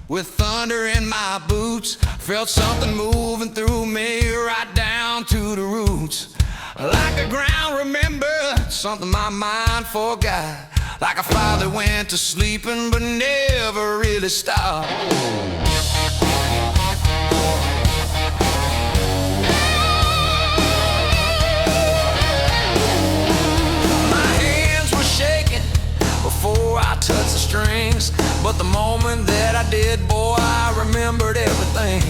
With thunder in my boots, felt something moving through me right down to the roots. Like the ground remembered something my mind forgot. Like a fire that went to sleeping but never really stopped. My hands were shaking before I touched the strings, but the moment that I did, boy, I remembered everything.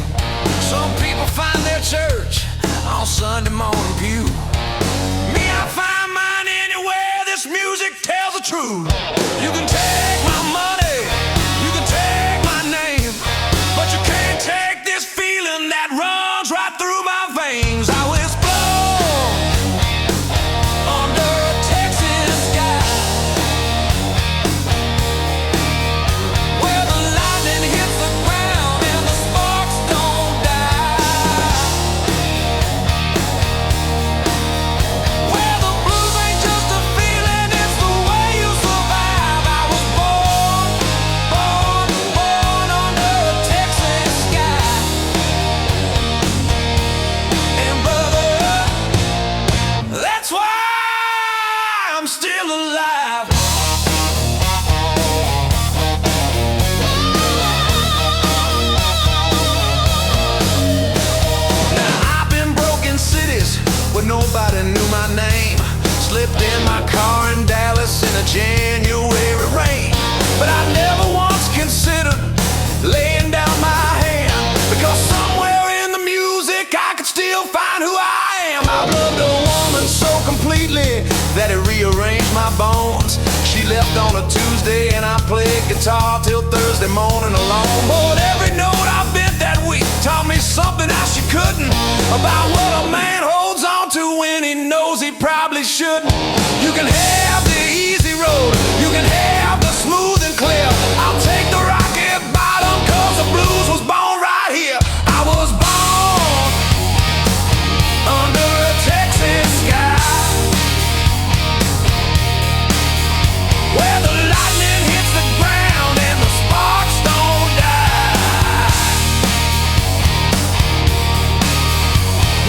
Some people find their church on Sunday morning pew. Me, I find mine anywhere this music tells the truth. You can take my money, you can take my name, but you can't take this feeling that runs right through my veins. I was born under a Texas sky, where the lightning hits the ground and the sparks don't die, where the blues ain't just a feeling, it's the way you survive. I was born under a Texas sky. And brother, that's why I'm still alive. Now I've been broken cities where nobody knew my name. Slipped in my car in Dallas in a January rain. But I never once considered laying down my hand, because somewhere in the music I could still find who I am. I loved a woman so completely that it rearranged my bones. She left on a Tuesday and I played guitar till Thursday morning alone. But every note I bent that week taught me something else you couldn't, about what a man holds on to when he knows he probably shouldn't. You can have the easy road, you can have the smooth and clear. I'll take the rocky bottom, cause the blues was born right here. I was born under a Texas sky, where the lightning hits the ground and the sparks don't die,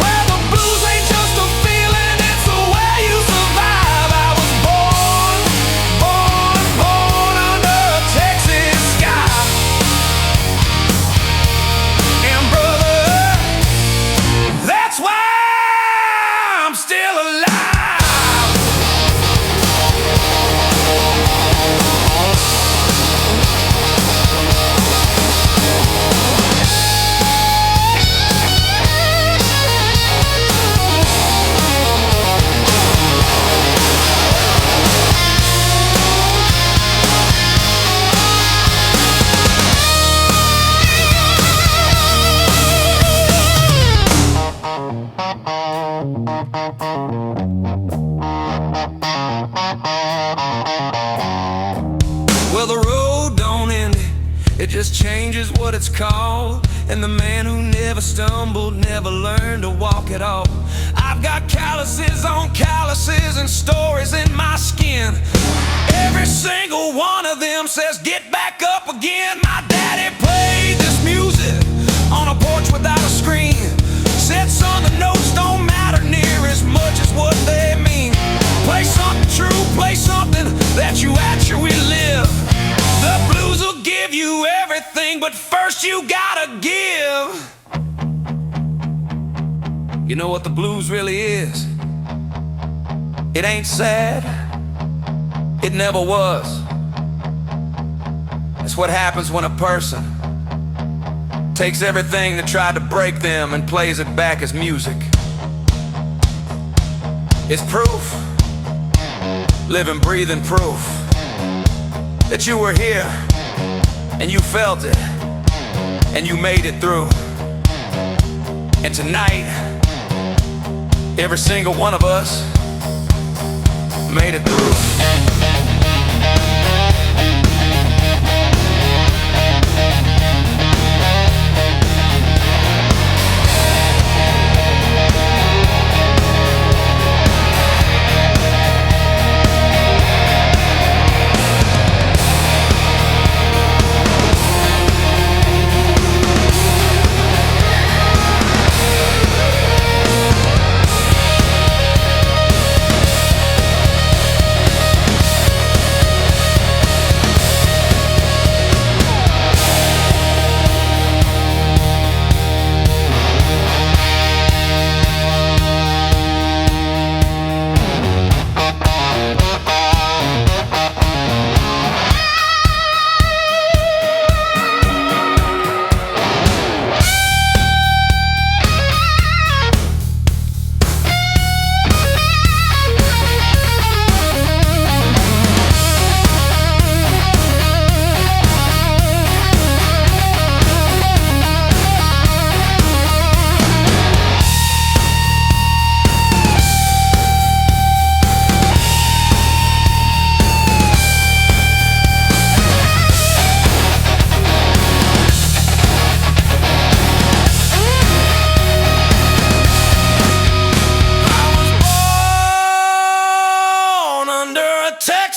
where the blues ain't just a feeling, it's the way you survive. I was born under a Texas sky. And brother, that's why I'm still alive. Well, the road don't end it just changes what it's called. And the man who never stumbled never learned to walk at all. I've got calluses on calluses and stories in my skin. Every single one of them says get back up again. My daddy played this music on a porch without a screen. Said, son, the notes don't matter near as much as what they mean. Play something true, play something that you actually live. The blues will give you everything, but first you gotta give. You know what the blues really is? It ain't sad. It never was. It's what happens when a person takes everything that tried to break them and plays it back as music. It's proof, living, breathing proof, that you were here and you felt it and you made it through. And tonight, every single one of us made it through.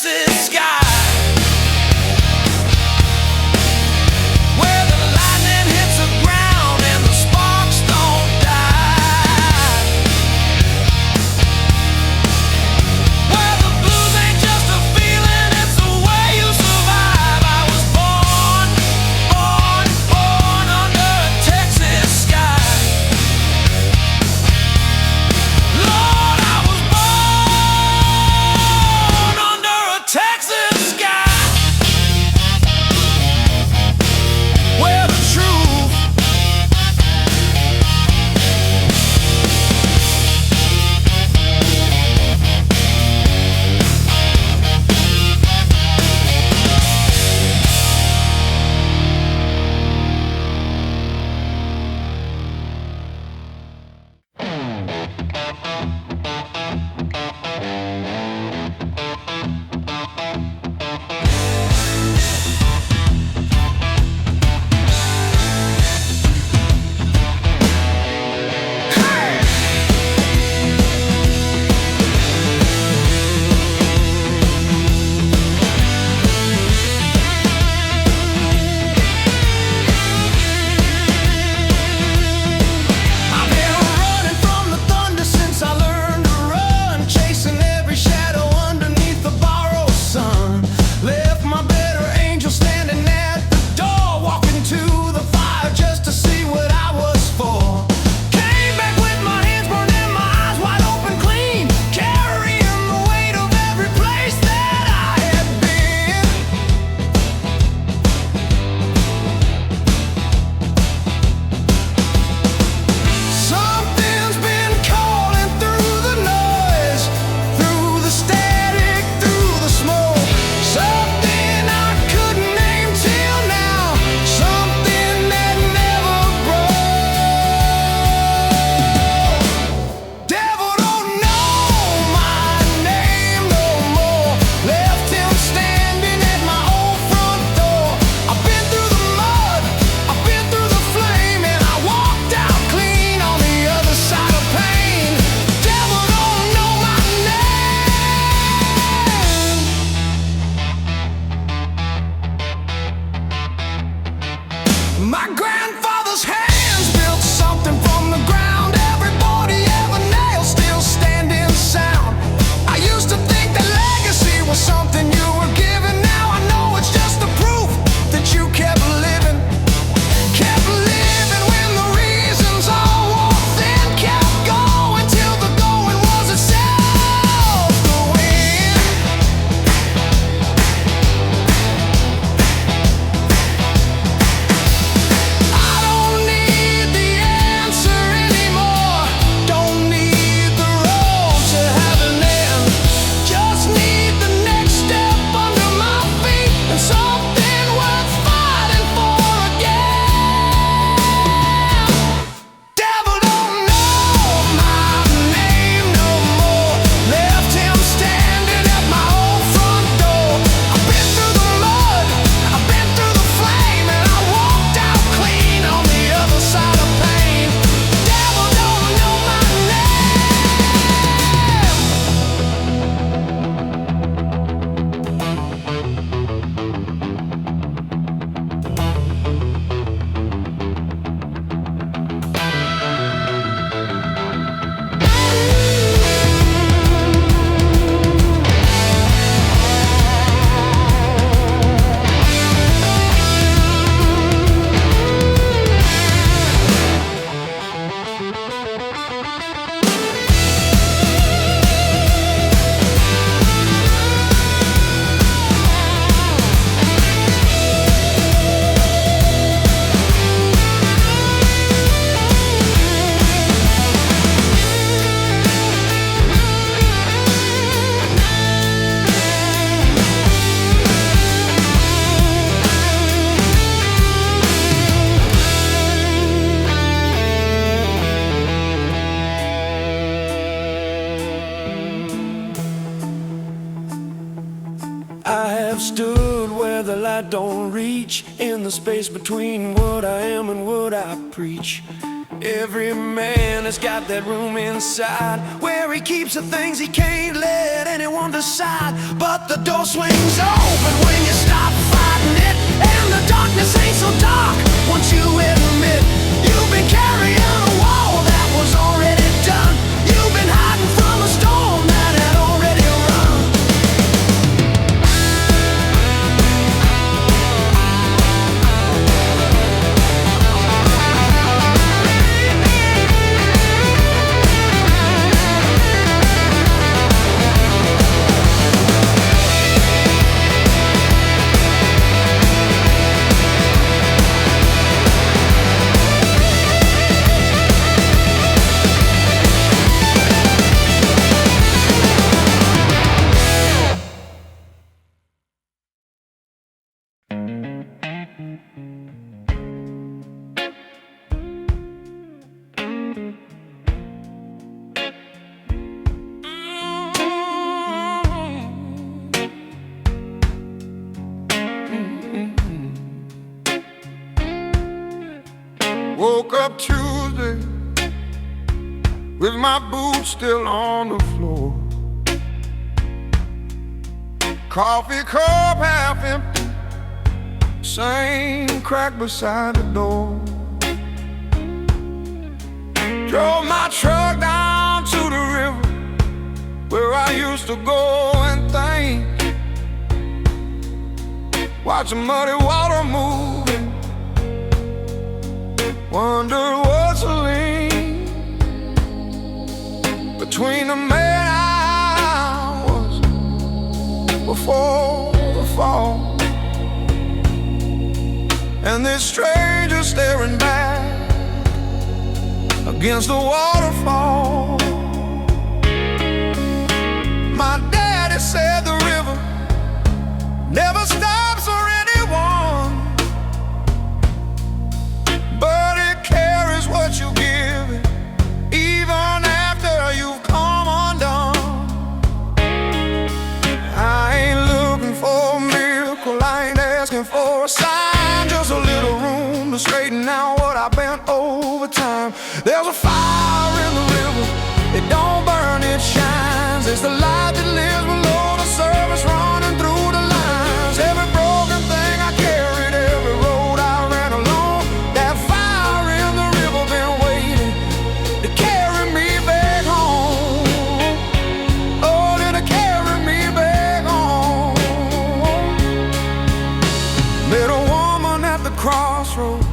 Texas sky, where the lightning hits the ground and the sparks don't die, where the blues ain't just a feeling, it's the way you survive. I was born under a Texas sky. Lord, I was born under a Texas sky, where the truth my grandfather's hands built something from the ground. Everybody ever nailed still standing sound. I used to think that legacy was something you were given. Now I know it's just the proof that you kept living when the reasons all wore thin. Kept going till the going was itself the win. I have stood where the light don't reach, in the space between what I am and what I preach. Every man has got that room inside where he keeps the things he can't let anyone decide. But the door swings open when you stop fighting it, and the darkness ain't so dark once you admit you've been carrying a wall that was already done. You've been hiding from a storm that had already run. Woke up Tuesday with my boots still on the floor. Coffee cup half empty, same crack beside the door. Drove my truck down to the river where I used to go and think. Watch the muddy water moving, wonder what's a link between the man I was before the fall and this stranger staring back against the waterfall. My daddy said the river never stops for anyone, but it carries what you give it, even after you've come undone. I ain't looking for a miracle, I ain't asking for a sign, just a little room to straighten out what I bent over time. There's a fire in the river, it don't burn, it shines. It's the light that lives below the surface, running through the lines. Every broken thing I carried, every road I ran along, that fire in the river been waiting to carry me back home. Oh, to carry me back home. Met a woman at the crossroads,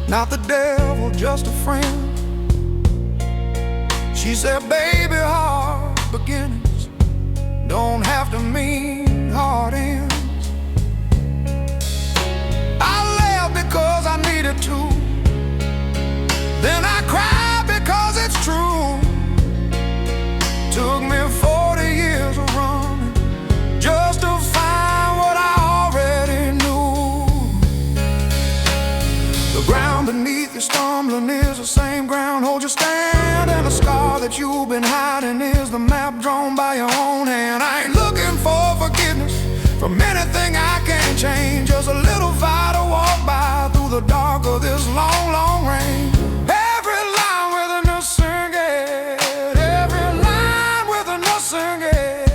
not the devil, just a friend. She said, baby, hard beginnings don't have to mean hard ends. I laughed because I needed to, then I cried because it's true. Took me 40 years of running just to find what I already knew. The ground beneath you stumbling is the same ground, hold your stand, and the scar that you've been hiding is the map drawn by your own hand. I ain't looking for forgiveness from anything I can't change, just a little fire to walk by through the dark of this long, long rain. Every line with a new singing, every line with a new singing.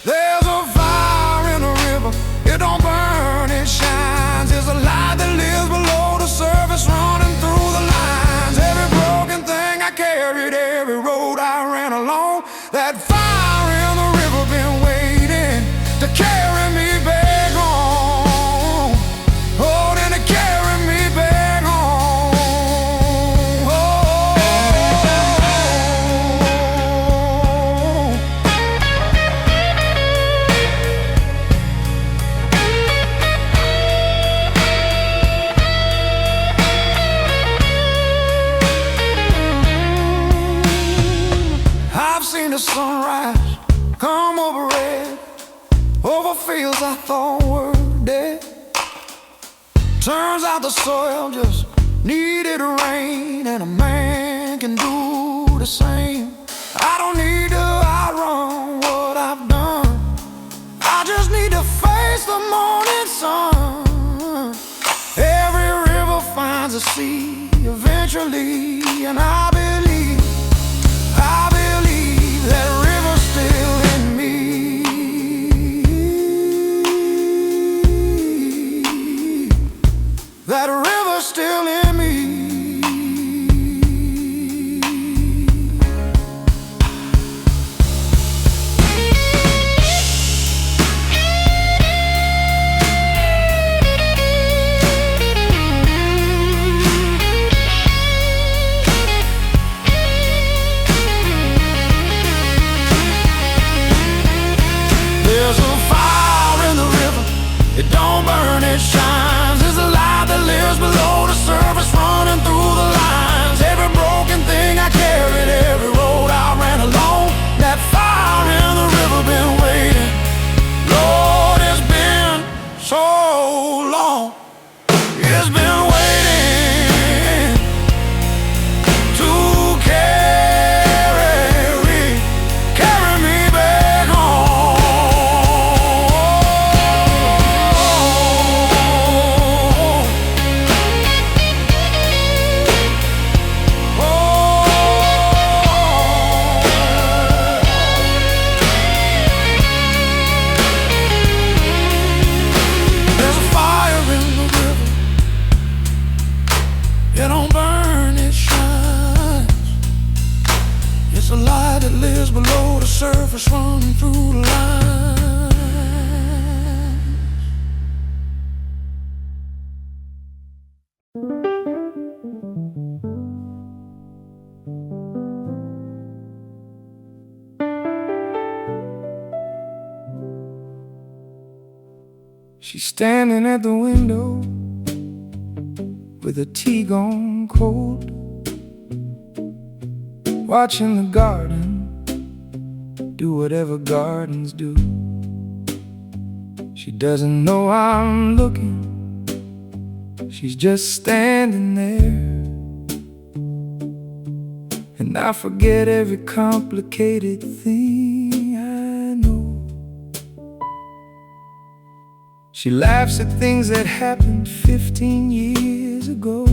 There's a fire in the river, it don't burn, it shines. There's a light that lives below the surface, running through the lines. Every broken thing I carried, every road I ran along, that fire in the river been waiting to carry me back home. Oh, then to carry me back home. Oh. I've seen the sunrise come over red, over fields I thought were dead. Turns out the soil just needed rain, and a man can do the same. I don't need to outrun what I've done, I just need to face the morning sun. Every river finds finds the sea eventually. And I believe that river's still in me. That river's still in me. There's a fire in the river, it don't burn, it shines. There's a light that lives below the surface, running through the lines. Every broken thing I carried, every road I ran alone, that fire in the river been waiting. Lord, it's been so long, it's been waiting to carry me back home. There's a fire in the river, it don't burn, it shines. It's a light that lives below the surface, running through the lines. She's standing at the window with her tea gone cold, watching the garden do whatever gardens do. She doesn't know I'm looking, she's just standing there. And I forget every complicated thing I know. She laughs at things that happened 15 years ago,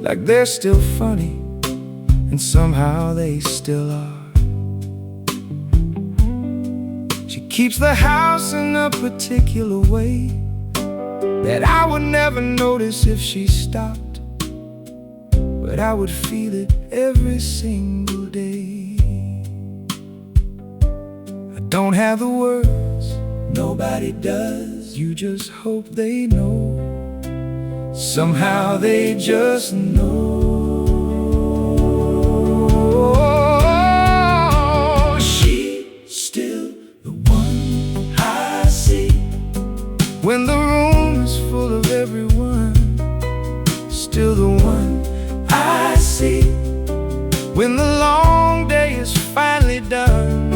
like they're still funny, and somehow they still are. She keeps the house in a particular way that I would never notice if she stopped, but I would feel it every single day. I don't have the words, nobody does. You just hope they know. Somehow they just know. She's still the one I see when the room is full of everyone. Still the one I see when the long day is finally done.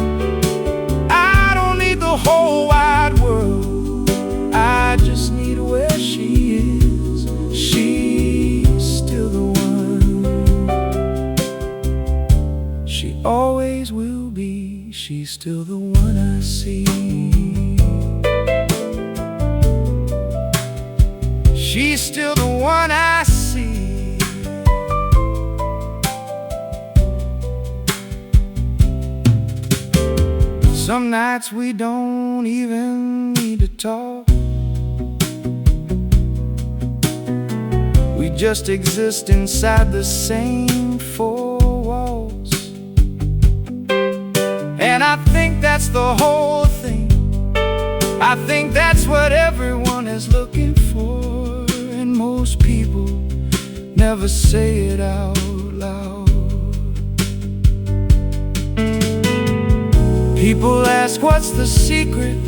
I don't need the whole wide world, I just need where she is. She's still the one. She always will be. She's still the one I see. She's still the one I see. Some nights we don't even need to talk. We just exist inside the same four walls. And I think that's the whole thing. I think that's what everyone is looking for. And most people never say it out loud. People ask what's the secret,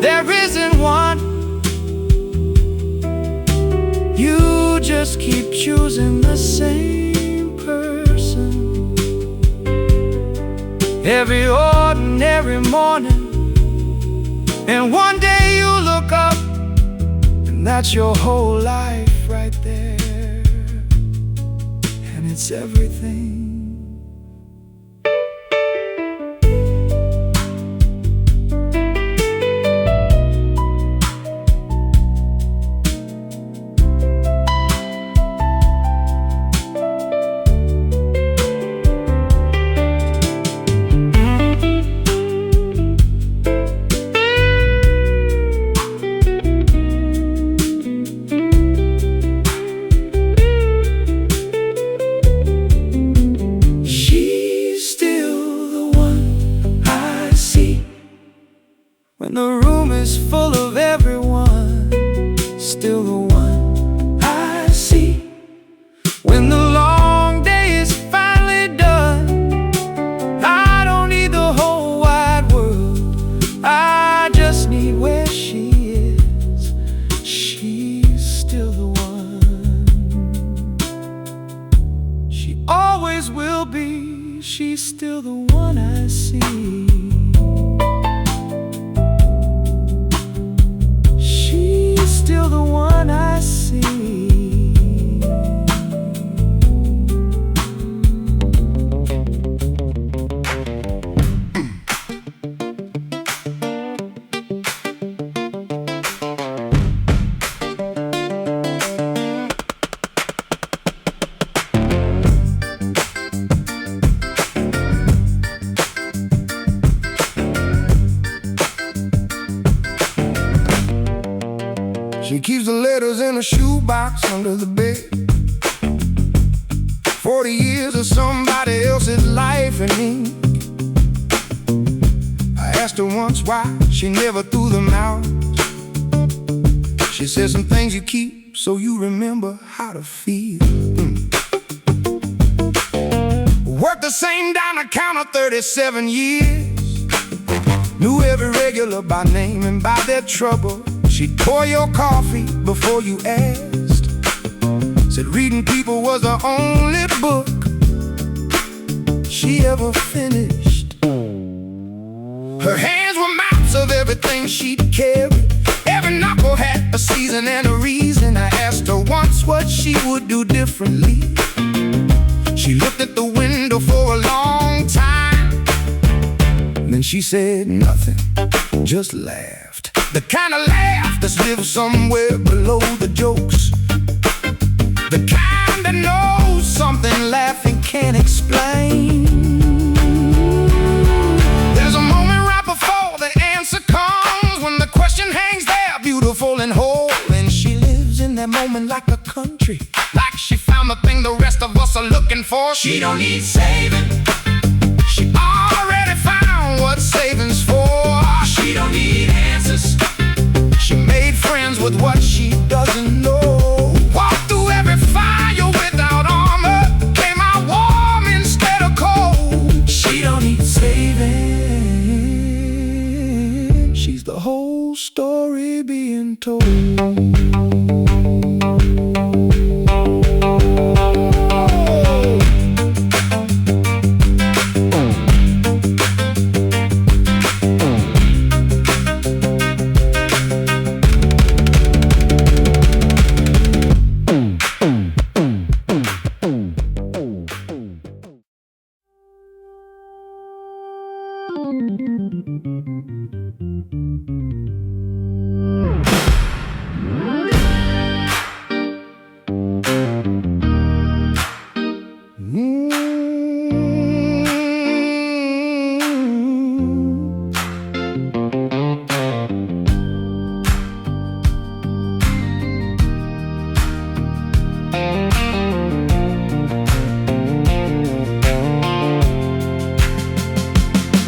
there isn't one. You just keep choosing the same person every ordinary morning, and one day you look up and that's your whole life right there, and it's everything. is full of everyone, still the one I see. When the long day is finally done, I don't need the whole wide world, I just need where she is. She's still the one. She always will be, she's still the one I see. Still the one I see. She keeps the letters in a shoebox under the bed. 40 years of somebody else's life and me. I asked her once why she never threw them out. She said some things you keep so you remember how to feel. Worked the same down counter 37 years. Knew every regular by name and by their trouble. She'd pour your coffee before you asked. Said reading people was the only book she ever finished. Her hands were maps of everything she'd carried. Every knuckle had a season and a reason. I asked her once what she would do differently. She looked at the window for a long time, and then she said nothing, just laughed. The kind of laugh that's lived somewhere below the jokes. The kind that knows something laughing can't explain. There's a moment right before the answer comes, when the question hangs there beautiful and whole. And she lives in that moment like a country, like she found the thing the rest of us are looking for. She don't need saving, she already found what saving's for. She don't need answers, she made friends with what she doesn't know. Walked through every fire without armor, came out warm instead of cold. She don't need saving, she's the whole story being told.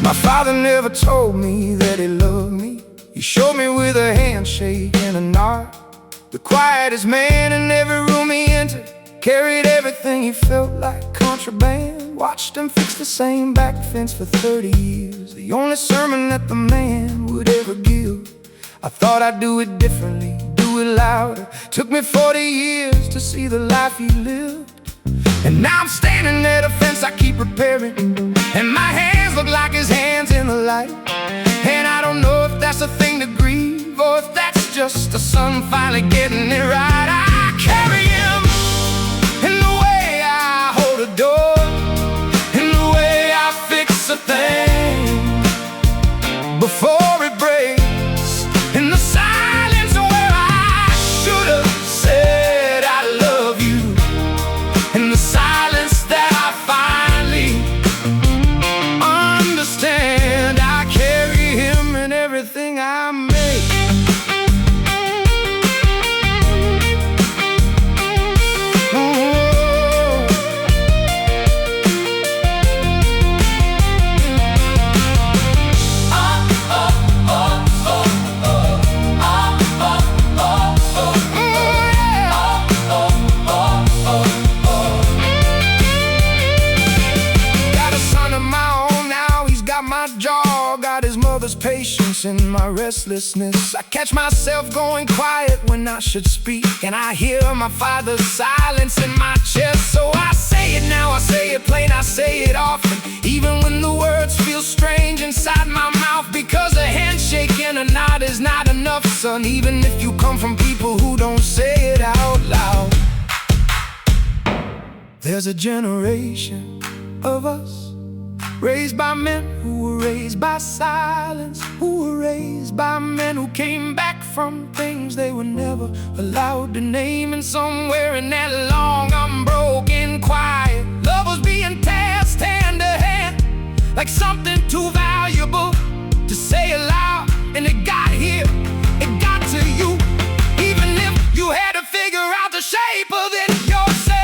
My father never told me that he loved me. He showed me with a handshake and a nod. The quietest man in every room he entered carried everything he felt like contraband. Watched him fix the same back fence for 30 years. The only sermon that the man would ever give. I thought I'd do it differently, do it louder. Took me 40 years to see the life he lived. And now I'm standing at a fence I keep repairing, and my hands look like his hands in the light. And I don't know if that's a thing to grieve, or if that's just the sun finally getting it right. I carry him in the way I hold a door, in the way I fix a thing before it breaks, in the silence where I should have said I love you, in the silence that I finally understand. I carry him in everything I make. mother's patience in my restlessness. I catch myself going quiet when I should speak, and I hear my father's silence in my chest. So I say it now, I say it plain, I say it often, even when the words feel strange inside my mouth. Because a handshake and a nod is not enough, son, even if you come from people who don't say it out loud. There's a generation of us raised by men who were raised by silence, who were raised by men who came back from things they were never allowed to name. And somewhere in that long, unbroken quiet, love was being passed hand to hand, like something too valuable to say aloud. And it got here, it got to you, even if you had to figure out the shape of it yourself.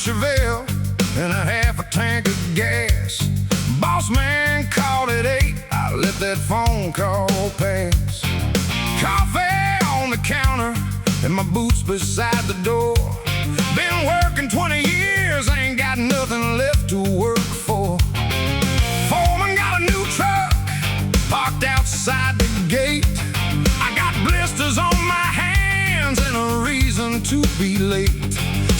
Chevelle and a half a tank of gas. Boss man called at 8, I let that phone call pass. Coffee on the counter and my boots beside the door. Been working 20 years, ain't got nothing left to work for. Foreman got a new truck parked outside the gate. I got blisters on my hands and a reason to be late.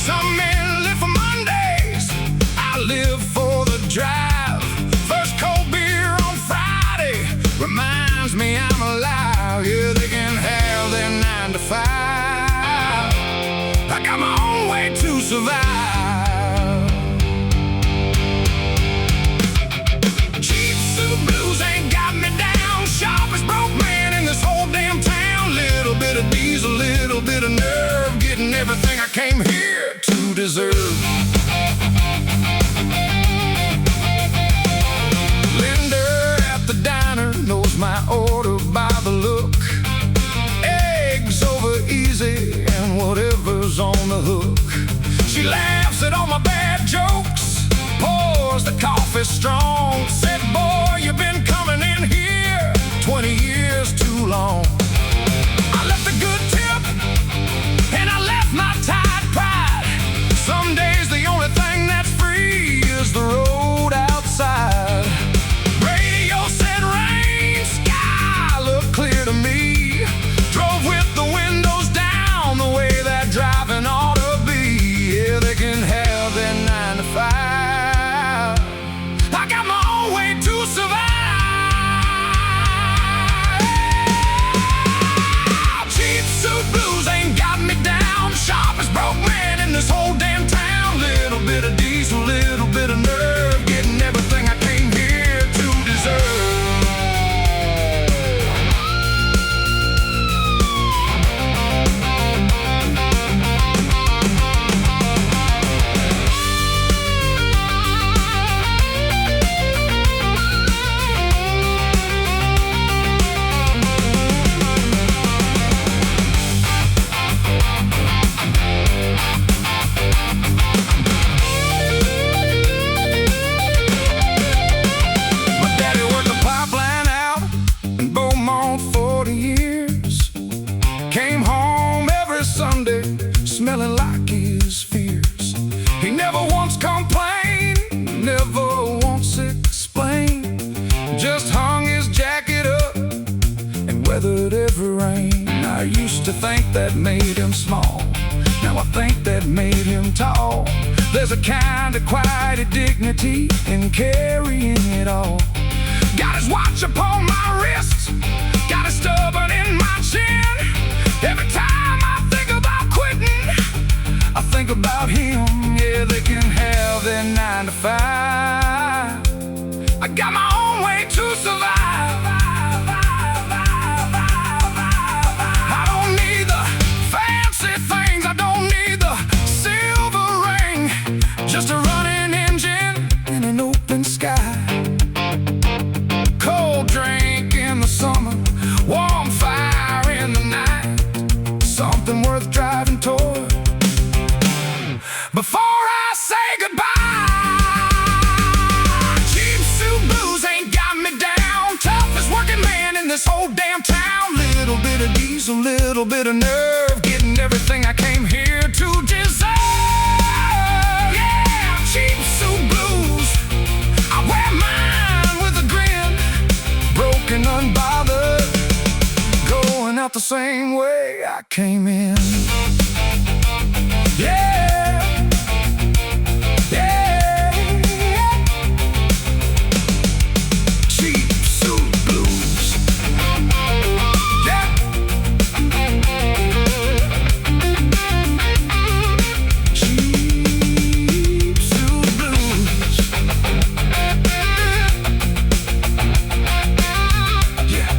Some men live for Mondays, I live for the drive. First cold beer on Friday reminds me I'm alive. Yeah, they can have their 9 to 5. I got my own way to survive. Cheap suit blues ain't got me down. Sharpest broke man in this whole damn town. Little bit of diesel, little bit of nerve, getting everything I came here to deserve. Linda at the diner knows my order by the look. Eggs over easy and whatever's on the hook. She laughs at all my bad jokes, pours the coffee strong. Said, boy, you've been coming in here 20 years too long. I left a good tip and I left my tied pride. Some days the only thing that's free is the road outside. Radio said rain, sky looked clear to me. Drove with the windows down the way that driving ought to be. Yeah, they can have their 9 to 5. I got my own way to survive. Cheap suit blues ain't got me down. Sharpest broke man in this whole damn town. Little bit of diesel, little bit of nerve, getting everything I came here to deserve. Smelling like his fears. He never once complained, never once explained. Just hung his jacket up and weathered every rain. I used Used to think that made him small, now I think that made him tall. There's a kind of quiet dignity in carrying it all. Got his watch upon my wrist, got his stubborn in my chin. Every time I think about quitting, I think about him. Yeah, they can have their 9 to 5. I got my own way to survive. I don't need the fancy things, I don't need the silver ring. Just a running engine and an open sky. Cold drink in the summer, warm fire in the night. Something worth driving toward before I say goodbye. Cheap suit blues ain't got me down. Toughest working man in this whole damn town. Little bit of diesel, little bit of nerve, getting everything I came here to deserve. Yeah, cheap suit blues, I wear mine with a grin. Broken, unbothered, going out the same way I came in. Yeah, yeah, cheap suit blues. Yeah, cheap suit blues. Yeah, yeah.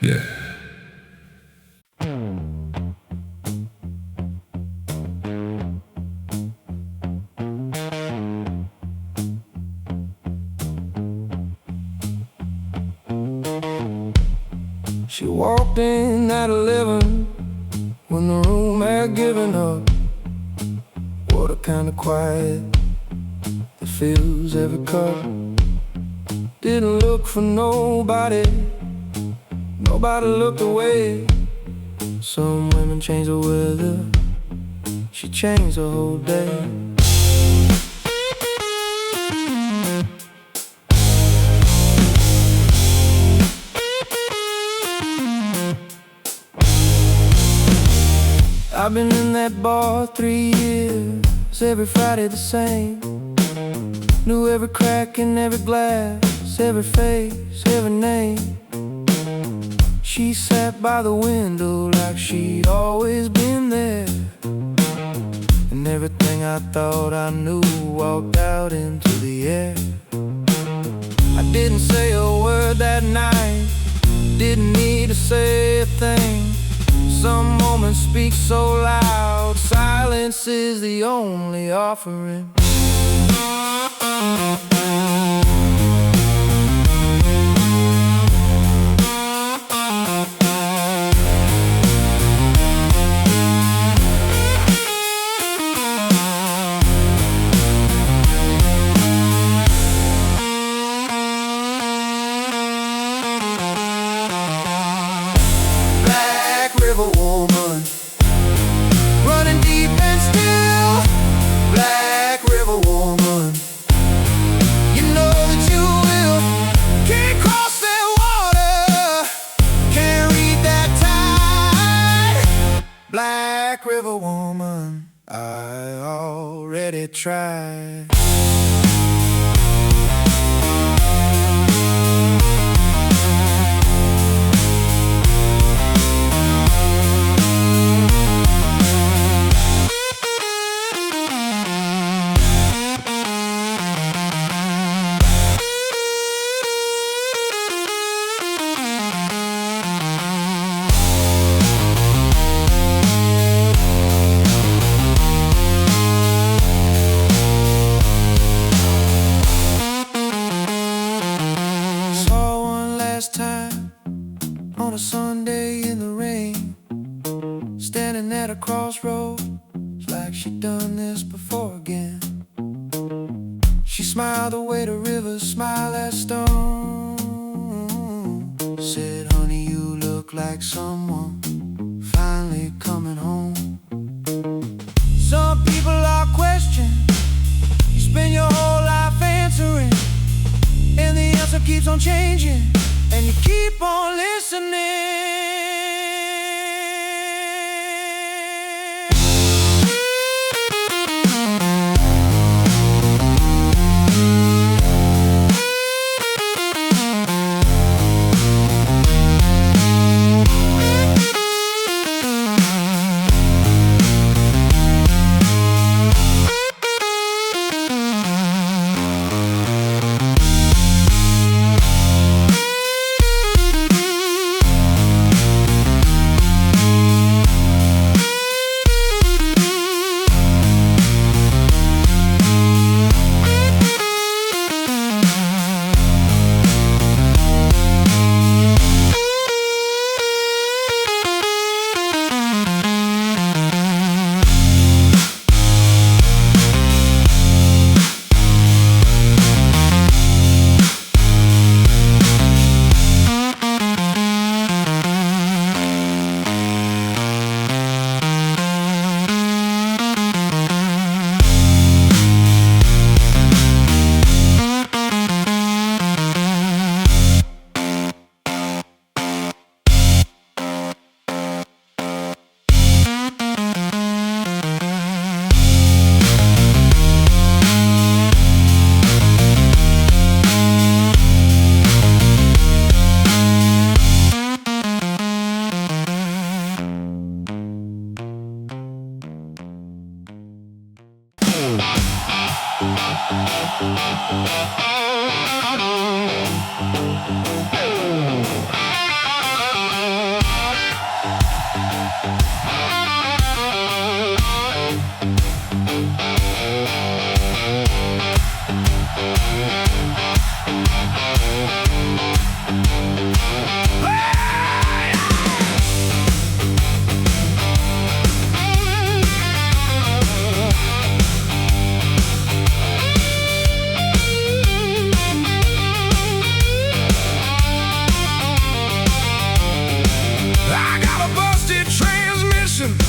Yeah. She walked in at 11 when the room had given up. What a kind of quiet that fills every cup. Didn't look for nobody, nobody looked away. Some women change the weather, she changed the whole day. I've been in that bar 3 years, every Friday the same. Knew every crack in every glass, every face, every name. She sat by the window like she'd always been there, and everything I thought I knew walked out into the air. I didn't say a word that night, didn't need to say a thing. Some moments speak so loud, silence is the only offering. River woman, running deep and still. Black river woman, you know that you will. Can't cross that water, can't read that tide. Black river woman, I already tried. On a Sunday in the rain, standing at a crossroads, like she'd done this before again. She smiled the way the rivers smile at stone. Said, honey, you look like someone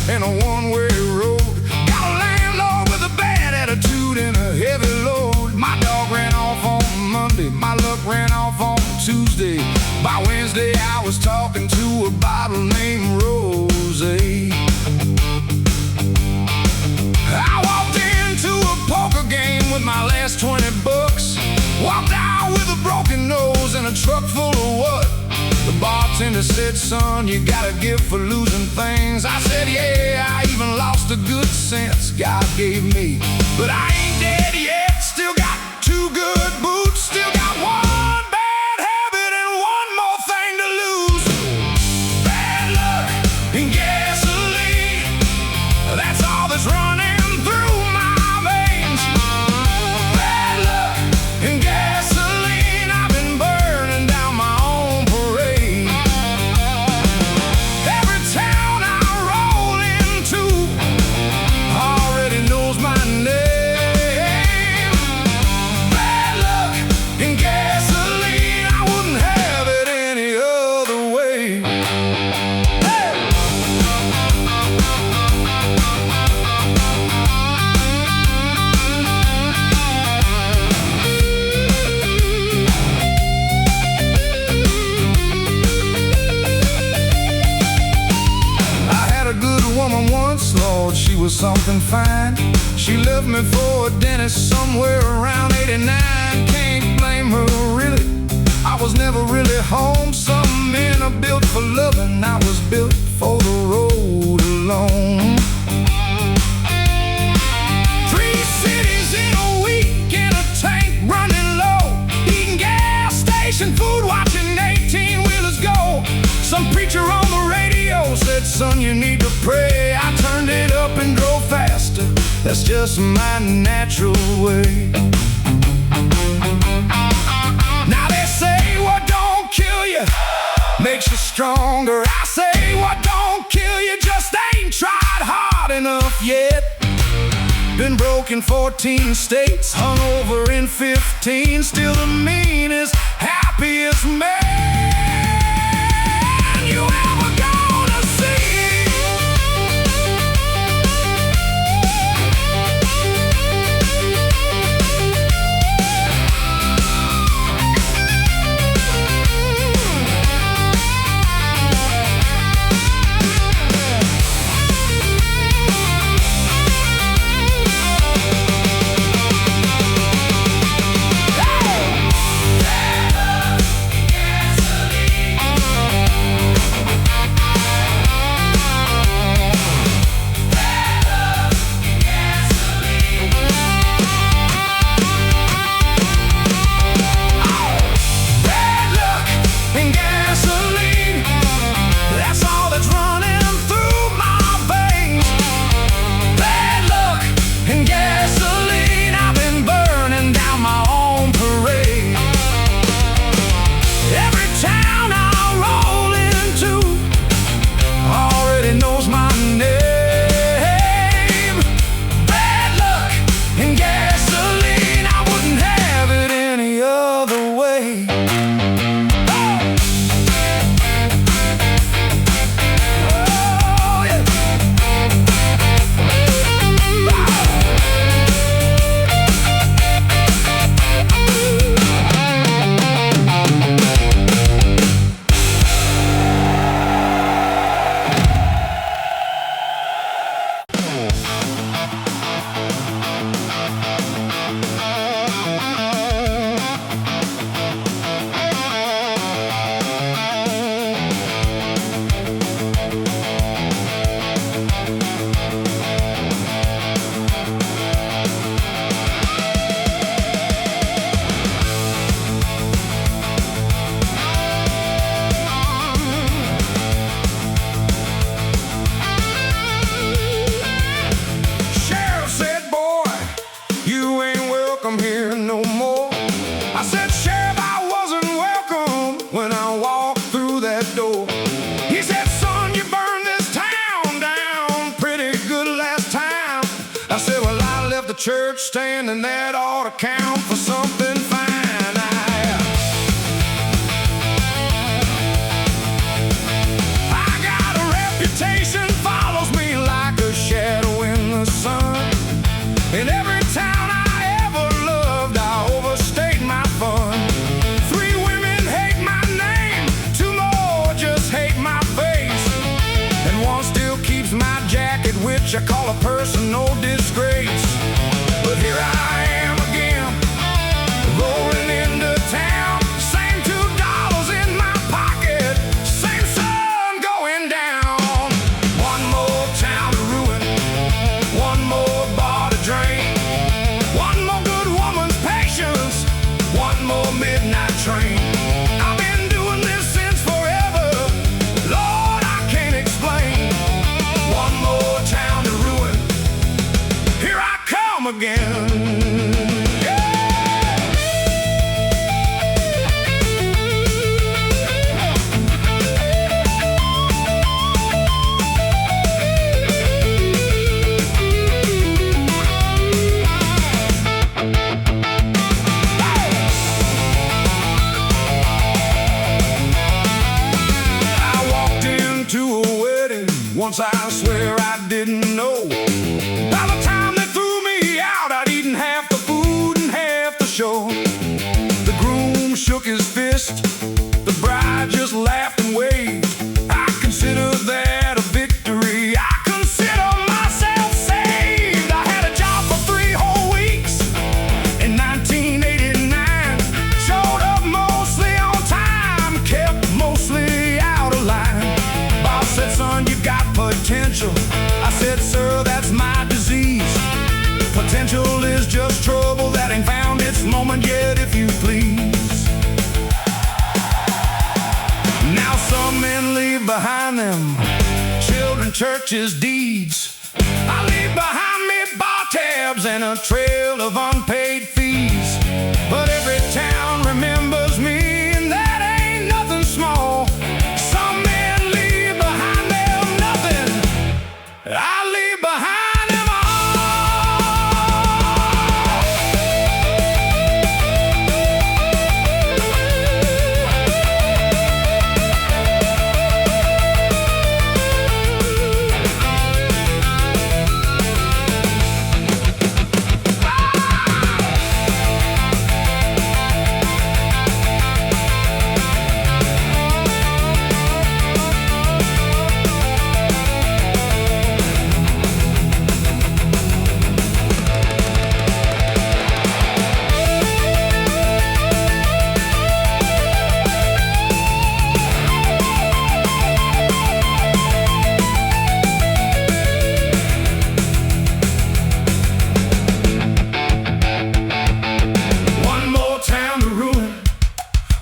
In a one-way road, got a landlord with a bad attitude and a heavy load. My dog ran off on Monday, my luck ran off on Tuesday. By Wednesday I was talking to a bottle named Rose. I walked into a poker game with my last 20 bucks. Walked out with a broken nose and a truck full of what? The bartender said, son, you got a gift for losing things. I said, yeah, I even lost a good sense God gave me. But I ain't dead yet, still got 2 good boots, still got 1 bad habit and 1 more thing to lose. Bad luck and gasoline, that's all that's running through my veins. Bad luck and gasoline, I've been burning down my own parade. Every town I roll into already knows my name. Bad luck and gasoline, I wouldn't have it any other way. Hey! I had a good woman once, Lord, she was something fine. She left me for a dentist somewhere around 89. Can't blame her, really. I was never really home. Some men are built for loving, I was built for the road alone. 3 cities in a week in a tank running low, eating gas station food, watching 18-wheelers go. Some preacher on the radio said, son, you need to pray. I turned it up and drove faster, that's just my natural way. Now they say what don't kill you makes you stronger. I say what don't kill you just ain't tried hard enough yet. Been broke in 14 states, hung over in 15, still the meanest, happiest man you ever gonna see. Gasoline, church standing, that ought to count for something fine. I got a reputation, follows me like a shadow in the sun. In every town I ever loved, I overstayed my fun. 3 women hate my name, 2 more just hate my face, and 1 still keeps my jacket, which I call a personal disgrace. But here I am again, rolling into town. Same $2 in my pocket, same sun going down. 1 more town to ruin, 1 more bar to drain, 1 more good woman's patience, 1 more midnight train. I've been doing this since forever, Lord, I can't explain. 1 more town to ruin, here I come again. Once I swear I didn't know. By the time they threw me out, I'd eaten half the food and half the show. The groom shook his fist, the bride just laughed and waved. I consider that a victory, I consider myself saved. I had a job for 3 whole weeks in 1989. Showed up mostly on time, kept mostly out of line. Boss said, son, you got potential. I said, sir, that's my disease. Potential is just trouble that ain't found its moment yet, if you please. Now some men leave behind them children, churches, deeds. I leave behind me bar tabs and a trail of unpaid fees. But every town remembers me, and that ain't nothing small. Some men leave behind them nothing, I leave behind them all.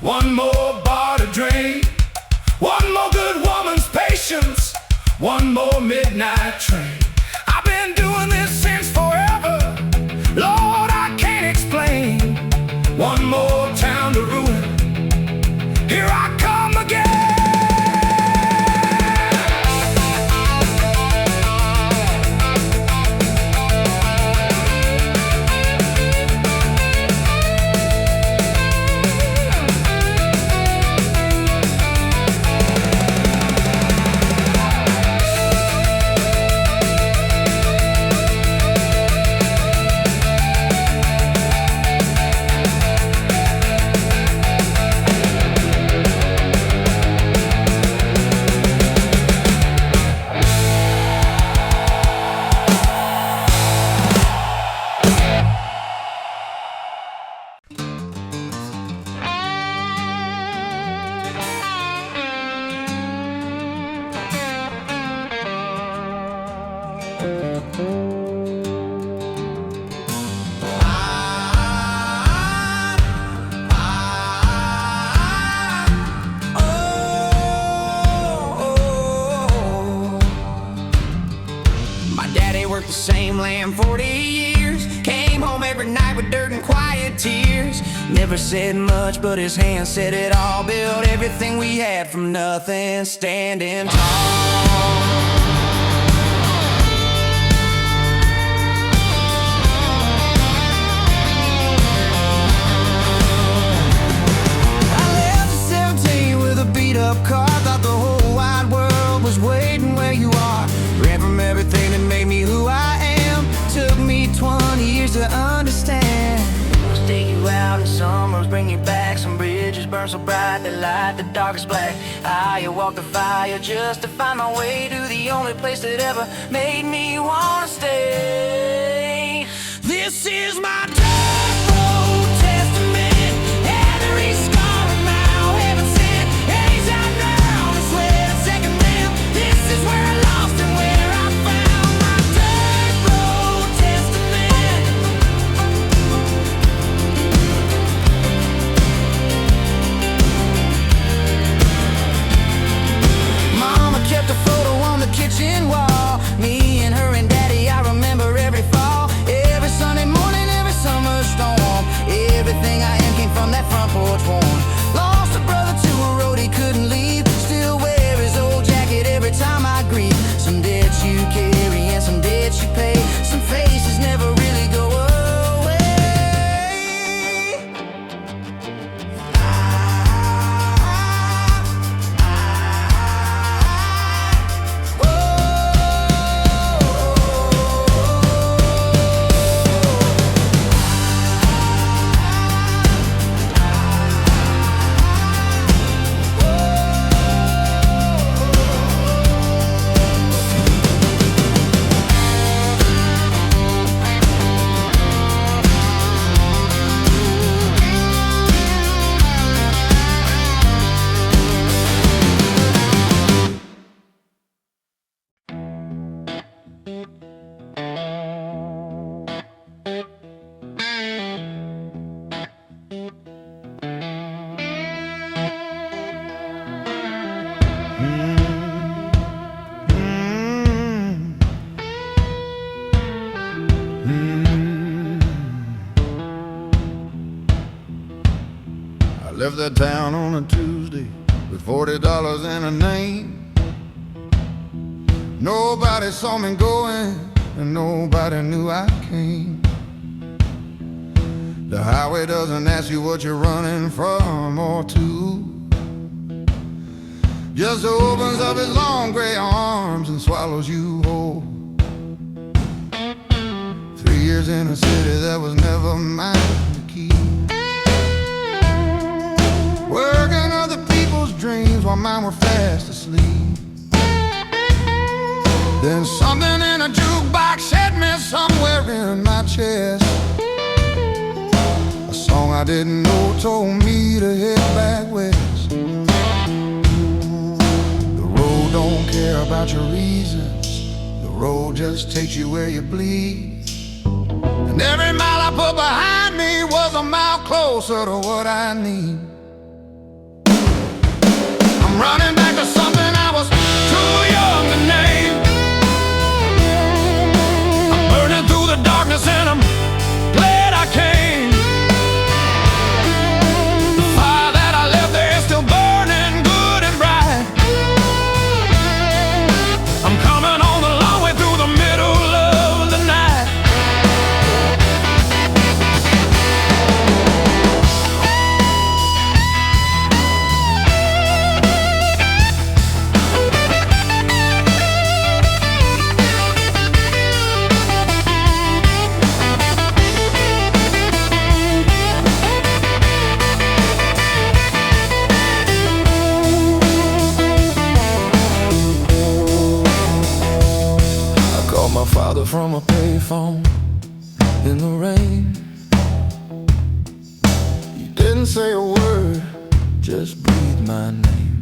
One more bar to drain, 1 more good woman's patience, 1 more midnight train. I've been doing this since forever, Lord, I can't explain. 1 more town to ruin, here I come again. worked the same land 40 years. Came home every night with dirt and quiet tears. Never said much, but his hand said it all. Built everything we had from nothing, standing tall. thing that made me who I am. Took me 20 years to understand. Take you out in summers, bring you back. Some bridges burn so bright they light the darkest black. I walk the fire just to find my way to the only place that ever made me wanna stay. This is my dirt road testament. Every scar in my heaven sent. He's out now, I swear a second limb. This is where I lost and where I found my dirt road testament. Mama kept a photo on the kitchen wall. Me and her and Daddy, I remember every fall, every Sunday morning, every summer storm. Everything I am came from that front porch warm. Lost a brother to a road he couldn't leave. Still wear his old jacket every time I grieve. Some debts you carry and some debts you pay. Some faces never really go away. I left that town on a Tuesday with $40 and a name. Nobody saw me going, and nobody knew I came. The highway doesn't ask you what you're running from or to. Just opens up its long gray arms and swallows you whole. 3 years in a city that was never mine to keep. Working other people's dreams while mine were fast asleep. Then something in a jukebox hit me somewhere in my chest. A song I didn't know told me to head back west. The road don't care about your reasons. The road just takes you where you bleed. And every mile I put behind me was a mile closer to what I need. I'm running back to something I was too young to name. I'm burning through the darkness and I'm glad I came. The fire that I left there is still burning good and bright. I'm coming on the long way through the middle of the night. My father from a payphone in the rain. He didn't say a word, just breathed my name.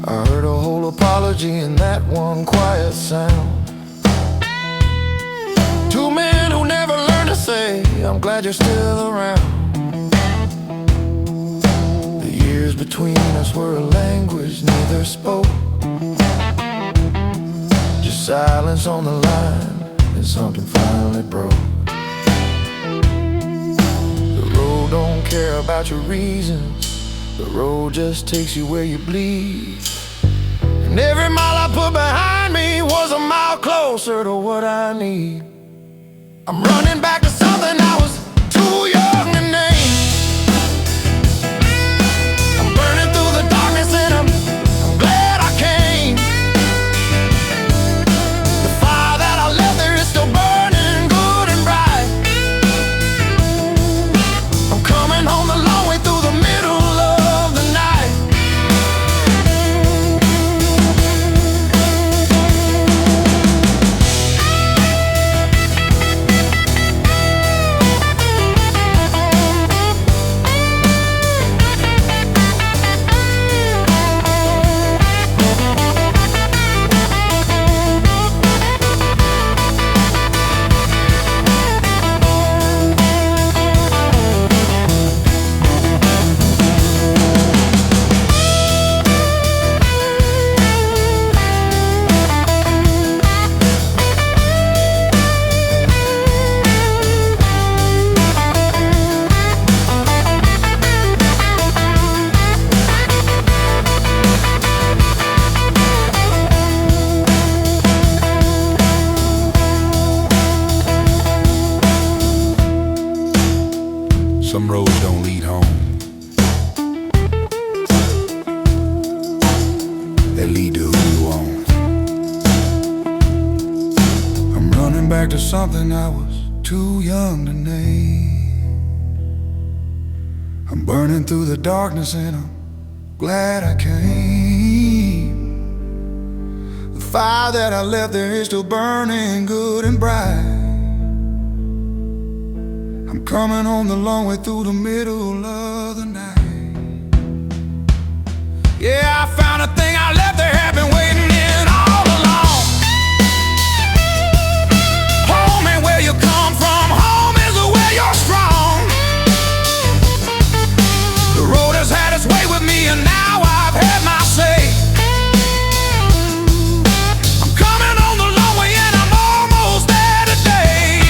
I heard a whole apology in that one quiet sound. Two men who never learned to say, I'm glad you're still around. The years between us were a language neither spoke. Silence on the line, and something finally broke. The road don't care about your reasons. The road just takes you where you bleed. And every mile I put behind me was a mile closer to what I need. I'm running back to something I was too young to name. I'm burning through the darkness and I'm glad I came. back to something I was too young to name. I'm burning through the darkness and I'm glad I came. The fire that I left there is still burning good and bright. I'm coming home the long way through the middle of the night. Yeah, I found a thing I left there, have been waiting in all along. Home ain't where you come from, home is where you're strong. The road has had its way with me and now I've had my say. I'm coming on the long way and I'm almost there today.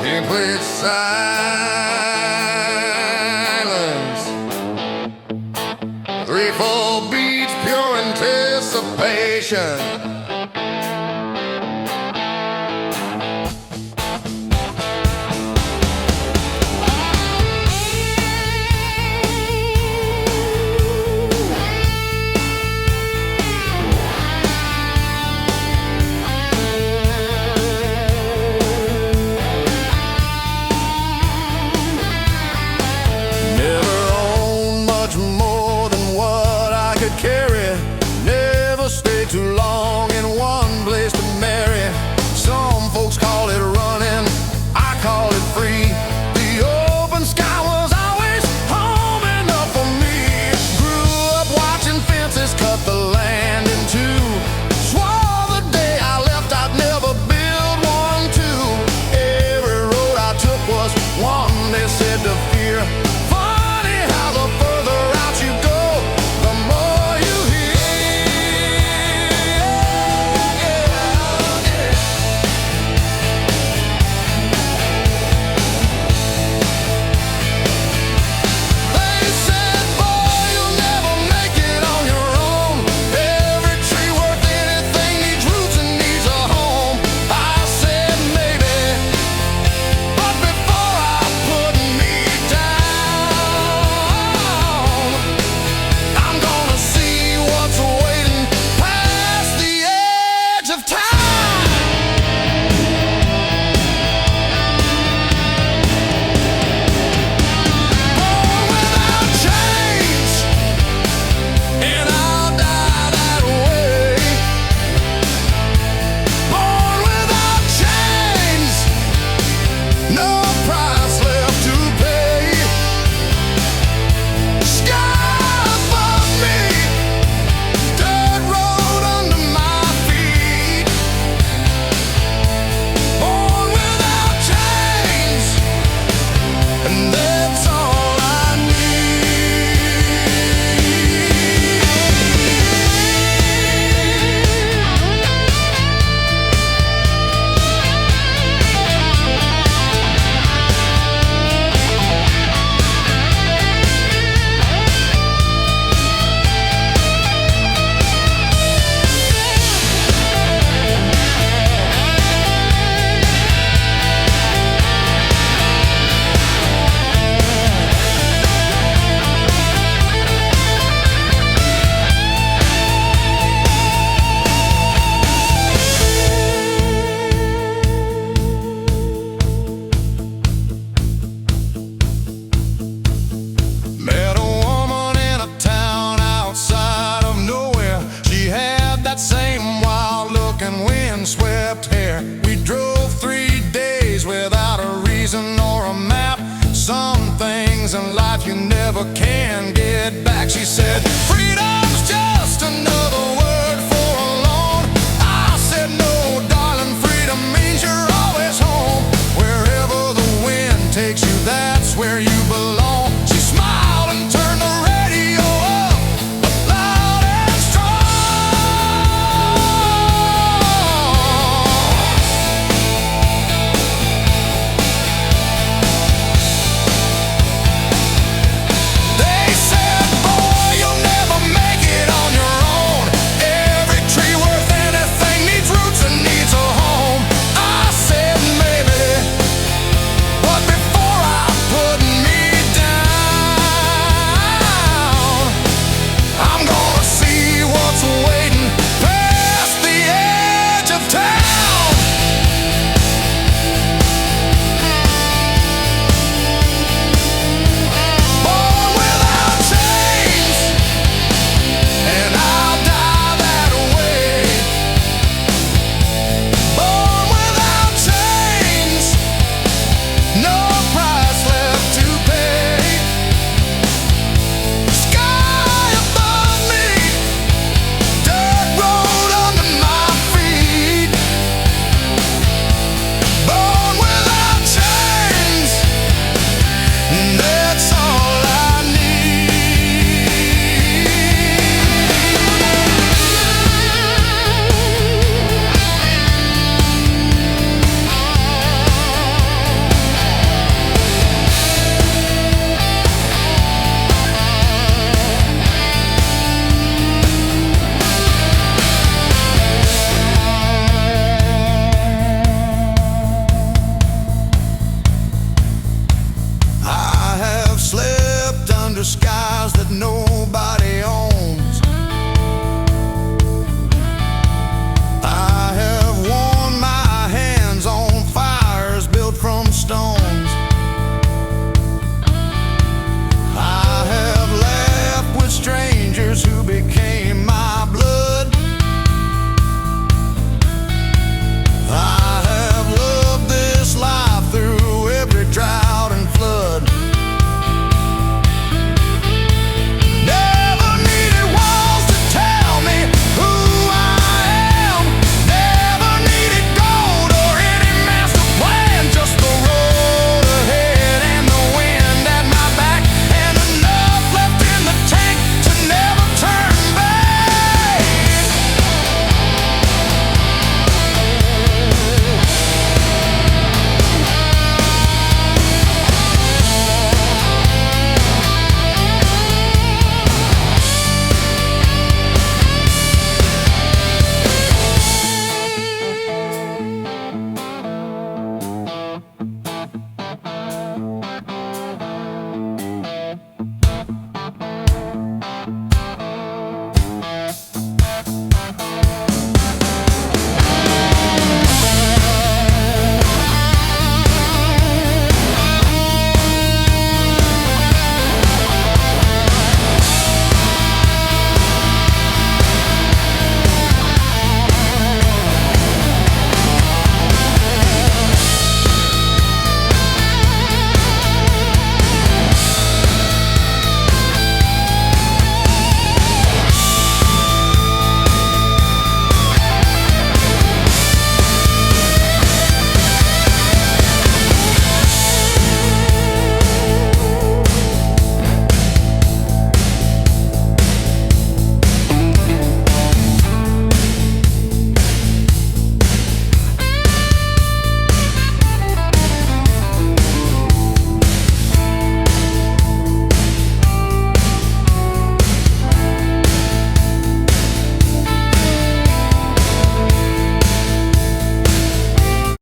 Complete silence, 3/4 beats, pure anticipation.